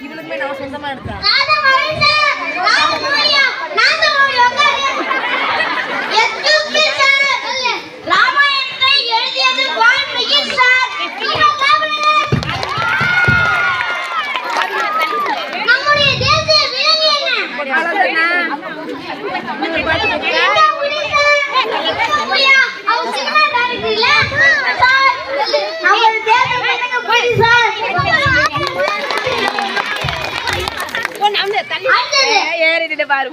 இவளுக்குமே நான் சொந்தமா எடுத்தேன்.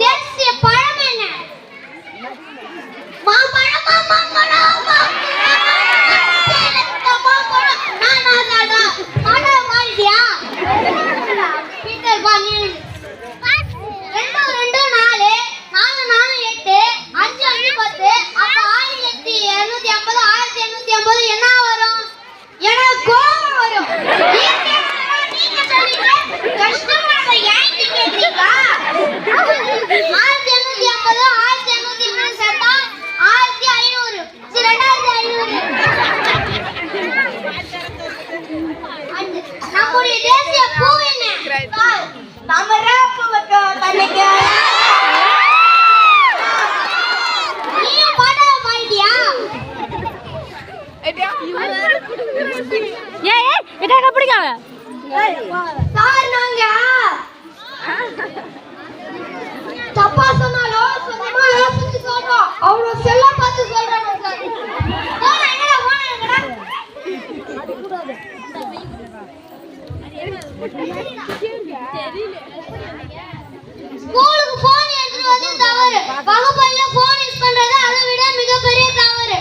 தேசிய பழம் என்ன? மாம்பழம். பீட்டர் பான் 2 2 4 4 4 8 5 5 10 அப்ப 1750 1850 என்ன 1850 1850 சேர்த்தா 1500 2500. நம்முடைய தேசிய பூ என்ன? நீயும் பாட்டாவை பாடிட்டியா? சார் நாங்க தப்பா சொன்னாலும் சுத்தமா யோசிச்சு சொல்றோம். அவ்வளவு செல்ல பார்த்து சொல்றாங்க சார். போனா என்னடா போனா என்னடா? ஸ்கூலுக்கு போன் எடுத்துட்டு வந்து தவறு. வகுப்பறையில போன் யூஸ் பண்றது அதை விட மிகப்பெரிய தவறு.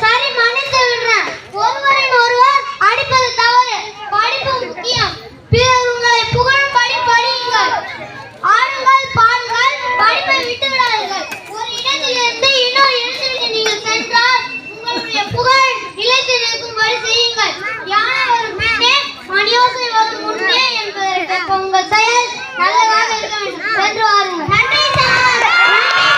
சரி மன்னித்து விடுறேன். ஒருவரின் ஒருவர் அடிப்பது தவறு. படிப்பு முக்கியம். பிறர் உங்களை புகழும்படி படியுங்கள். ஆடுங்கள் பாடுங்கள். படிப்பை விட்டு விடாதீர்கள். ஒரு இடத்திலிருந்து இன்னொரு இடத்திற்கு நீங்கள் சென்றால் உங்களுடைய புகழ் நிலைத்து நிற்கும்படி செய்யுங்கள். யானை வரும் பின்னே மணியோசை வரும் முன்னே என்பதற்கு உங்கள் செயல் நல்லதாக